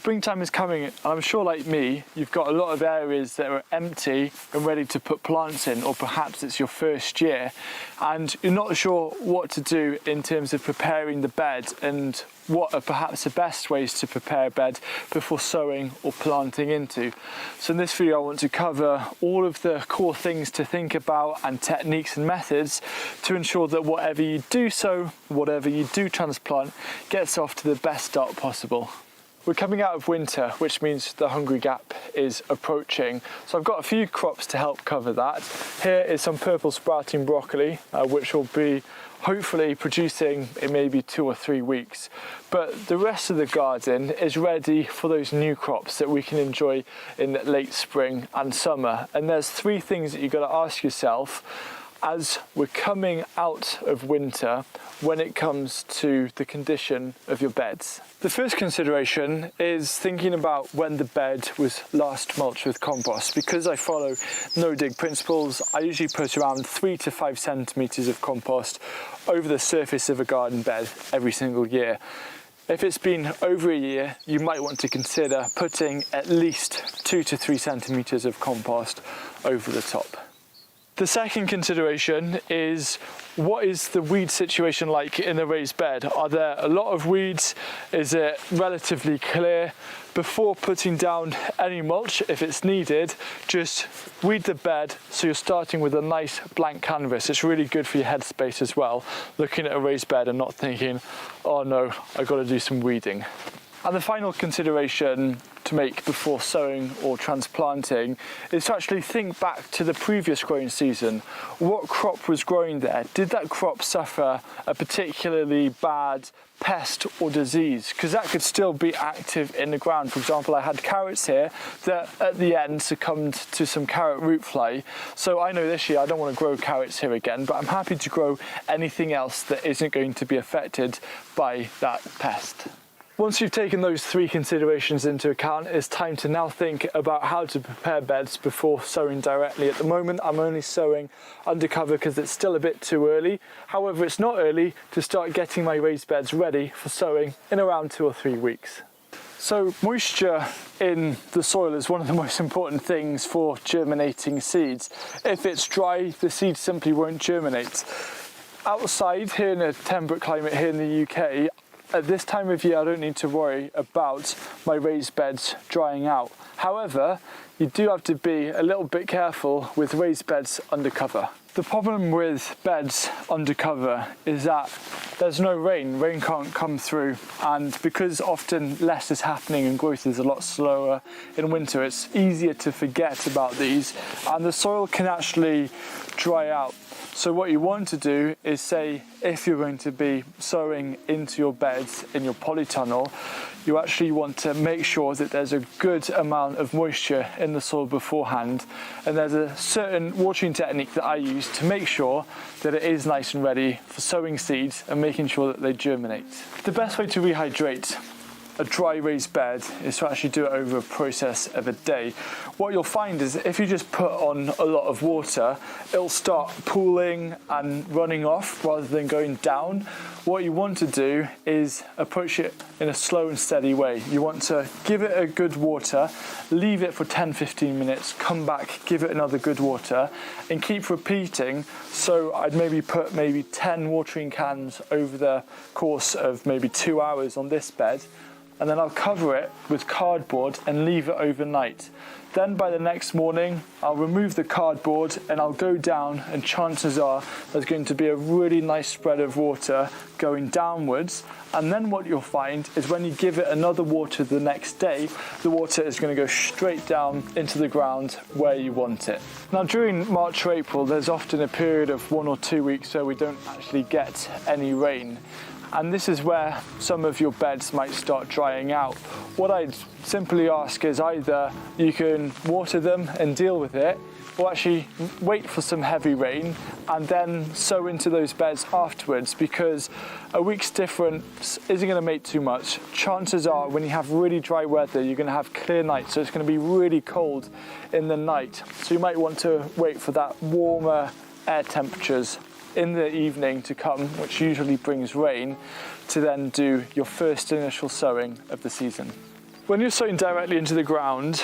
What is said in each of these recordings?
Springtime is coming, and I'm sure like me, you've got a lot of areas that are empty and ready to put plants in, or perhaps it's your first year and you're not sure what to do in terms of preparing the bed and what are perhaps the best ways to prepare a bed before sowing or planting into. So in this video I want to cover all of the core things to think about and techniques and methods to ensure that whatever you do sow, whatever you do transplant, gets off to the best start possible. We're coming out of winter, which means the hungry gap is approaching. So I've got a few crops to help cover that. Here is some purple sprouting broccoli, which will be hopefully producing in maybe 2 or 3 weeks. But the rest of the garden is ready for those new crops that we can enjoy in late spring and summer. And there's 3 things that you've got to ask yourself as we're coming out of winter when it comes to the condition of your beds. The first consideration is thinking about when the bed was last mulched with compost. Because I follow no-dig principles, I usually put around 3 to 5 centimetres of compost over the surface of a garden bed every single year. If it's been over a year, you might want to consider putting at least 2 to 3 centimetres of compost over the top. The second consideration is, what is the weed situation like in a raised bed? Are there a lot of weeds? Is it relatively clear? Before putting down any mulch, if it's needed, just weed the bed so you're starting with a nice blank canvas. It's really good for your headspace as well, looking at a raised bed and not thinking, oh no, I've got to do some weeding. And the final consideration to make before sowing or transplanting is to actually think back to the previous growing season. What crop was growing there? Did that crop suffer a particularly bad pest or disease? Because that could still be active in the ground. For example, I had carrots here that at the end succumbed to some carrot root fly. So I know this year I don't want to grow carrots here again, but I'm happy to grow anything else that isn't going to be affected by that pest. Once you've taken those 3 considerations into account, it's time to now think about how to prepare beds before sowing directly. At the moment, I'm only sowing undercover because it's still a bit too early. However, it's not early to start getting my raised beds ready for sowing in around 2 or 3 weeks. So moisture in the soil is one of the most important things for germinating seeds. If it's dry, the seeds simply won't germinate. Outside, here in a temperate climate here in the UK, at this time of year, I don't need to worry about my raised beds drying out. However, you do have to be a little bit careful with raised beds undercover. The problem with beds undercover is that there's no rain. Rain can't come through, and because often less is happening and growth is a lot slower in winter, it's easier to forget about these, and the soil can actually dry out. So what you want to do is say, if you're going to be sowing into your beds in your polytunnel, you actually want to make sure that there's a good amount of moisture in the soil beforehand. And there's a certain watering technique that I use to make sure that it is nice and ready for sowing seeds and making sure that they germinate. The best way to rehydrate a dry raised bed is to actually do it over a process of a day. What you'll find is that if you just put on a lot of water, it'll start pooling and running off rather than going down. What you want to do is approach it in a slow and steady way. You want to give it a good water, leave it for 10-15 minutes, come back, give it another good water, and keep repeating. So I'd maybe put 10 watering cans over the course of maybe 2 hours on this bed, and then I'll cover it with cardboard and leave it overnight. Then by the next morning, I'll remove the cardboard and I'll go down, and chances are there's going to be a really nice spread of water going downwards. And then what you'll find is when you give it another water the next day, the water is going to go straight down into the ground where you want it. Now during March or April, there's often a period of 1 or 2 weeks where we don't actually get any rain. And this is where some of your beds might start drying out. What I'd simply ask is either you can water them and deal with it, or actually wait for some heavy rain and then sow into those beds afterwards, because a week's difference isn't going to make too much. Chances are when you have really dry weather, you're going to have clear nights, so it's going to be really cold in the night. So you might want to wait for that warmer air temperatures in the evening to come, which usually brings rain, to then do your first initial sowing of the season. When you're sowing directly into the ground,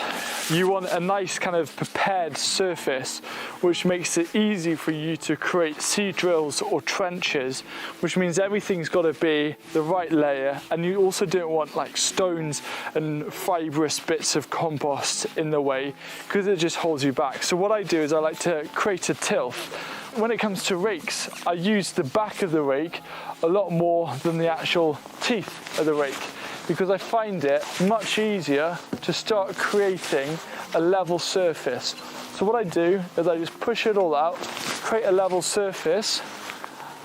you want a nice kind of prepared surface, which makes it easy for you to create seed drills or trenches, which means everything's got to be the right layer, and you also don't want like stones and fibrous bits of compost in the way, because it just holds you back. So what I do is I like to create a tilth. When it comes to rakes, I use the back of the rake a lot more than the actual teeth of the rake, because I find it much easier to start creating a level surface. So what I do is I just push it all out, create a level surface,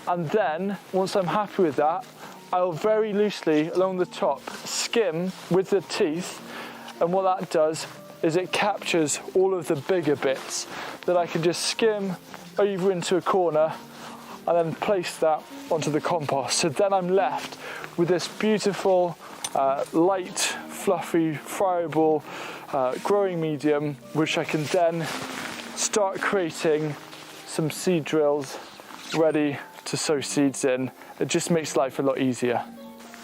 and then once I'm happy with that, I'll very loosely along the top skim with the teeth, and what that does is it captures all of the bigger bits that I can just skim over into a corner and then place that onto the compost. So then I'm left with this beautiful light, fluffy, friable growing medium, which I can then start creating some seed drills ready to sow seeds in. It just makes life a lot easier.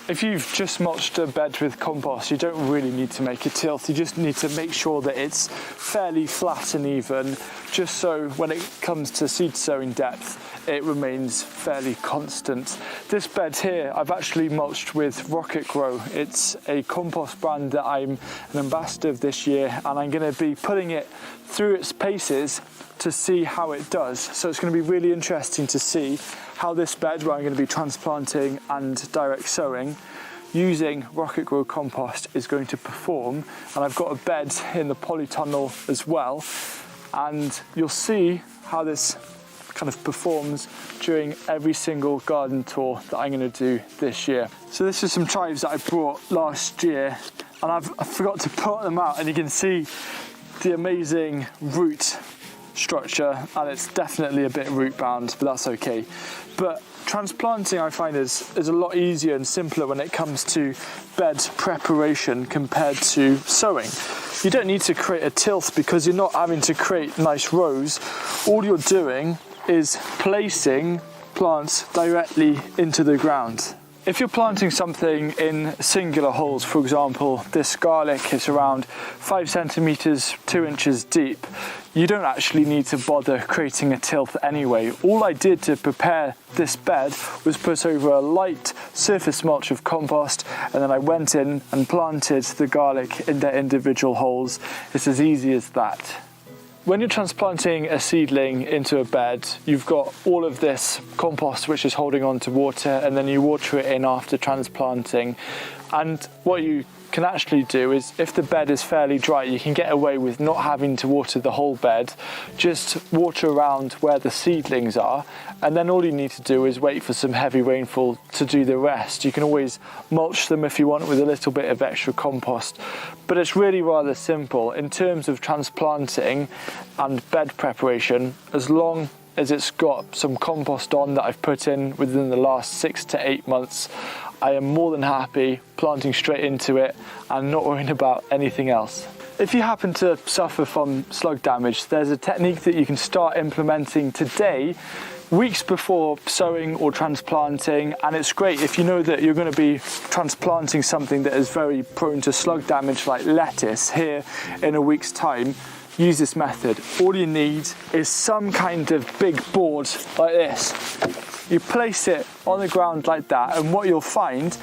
If you've just mulched a bed with compost, you don't really need to make a tilth. You just need to make sure that it's fairly flat and even, just so when it comes to seed sowing depth, it remains fairly constant. This bed here, I've actually mulched with Rocket Grow. It's a compost brand that I'm an ambassador of this year, and I'm going to be putting it through its paces to see how it does. So it's going to be really interesting to see how this bed, where I'm going to be transplanting and direct sowing using Rocket Grow compost, is going to perform. And I've got a bed in the polytunnel as well, and you'll see how this kind of performs during every single garden tour that I'm going to do this year. So this is some chives that I brought last year, and I forgot to put them out, and you can see the amazing root structure, and it's definitely a bit root bound, but that's okay. But transplanting, I find, is a lot easier and simpler when it comes to bed preparation compared to sowing. You don't need to create a tilth because you're not having to create nice rows. All you're doing is placing plants directly into the ground. If you're planting something in singular holes, for example, this garlic is around 5 centimeters, 2 inches deep, you don't actually need to bother creating a tilth anyway. All I did to prepare this bed was put over a light surface mulch of compost, and then I went in and planted the garlic in their individual holes. It's as easy as that. When you're transplanting a seedling into a bed, you've got all of this compost which is holding on to water, and then you water it in after transplanting. And what you can actually do is, if the bed is fairly dry, you can get away with not having to water the whole bed. Just water around where the seedlings are, and then all you need to do is wait for some heavy rainfall to do the rest. You can always mulch them if you want with a little bit of extra compost, but it's really rather simple in terms of transplanting and bed preparation. As long as it's got some compost on that I've put in within the last 6 to 8 months, I am more than happy planting straight into it and not worrying about anything else. If you happen to suffer from slug damage, there's a technique that you can start implementing today, weeks before sowing or transplanting, and it's great if you know that you're going to be transplanting something that is very prone to slug damage like lettuce here in a week's time. Use this method. All you need is some kind of big board like this. You place it on the ground like that, and what you'll find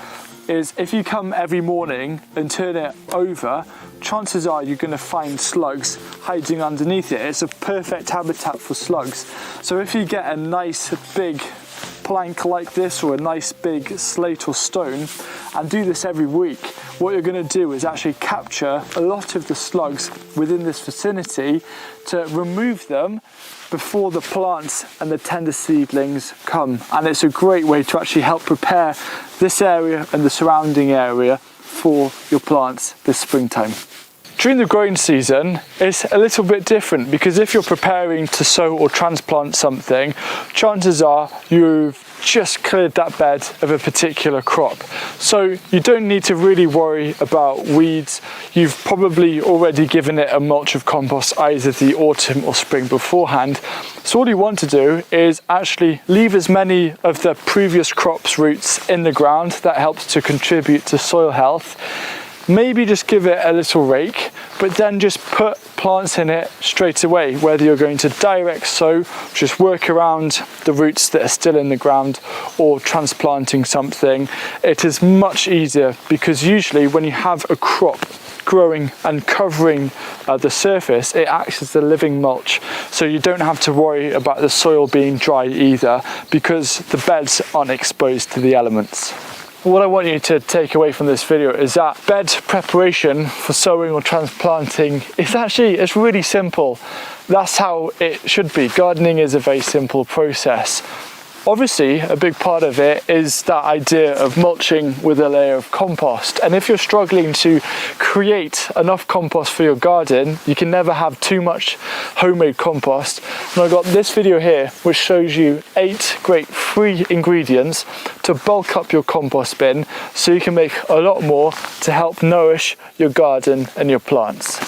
is if you come every morning and turn it over, chances are you're going to find slugs hiding underneath it. It's a perfect habitat for slugs. So if you get a nice big plank like this, or a nice big slate or stone, and do this every week, what you're going to do is actually capture a lot of the slugs within this vicinity to remove them before the plants and the tender seedlings come. And it's a great way to actually help prepare this area and the surrounding area for your plants this springtime. During the growing season, it's a little bit different, because if you're preparing to sow or transplant something, chances are you've just cleared that bed of a particular crop. So you don't need to really worry about weeds. You've probably already given it a mulch of compost either the autumn or spring beforehand. So all you want to do is actually leave as many of the previous crop's roots in the ground. That helps to contribute to soil health. maybe just give it a little rake, but then just put plants in it straight away, whether you're going to direct sow, just work around the roots that are still in the ground, or transplanting something. It is much easier because usually when you have a crop growing and covering the surface, it acts as a living mulch, so you don't have to worry about the soil being dry either, because the beds aren't exposed to the elements. What I want you to take away from this video is that bed preparation for sowing or transplanting is it's really simple. That's how it should be. Gardening is a very simple process. Obviously, a big part of it is that idea of mulching with a layer of compost. And if you're struggling to create enough compost for your garden, you can never have too much homemade compost. And I've got this video here which shows you 8 great free ingredients to bulk up your compost bin so you can make a lot more to help nourish your garden and your plants.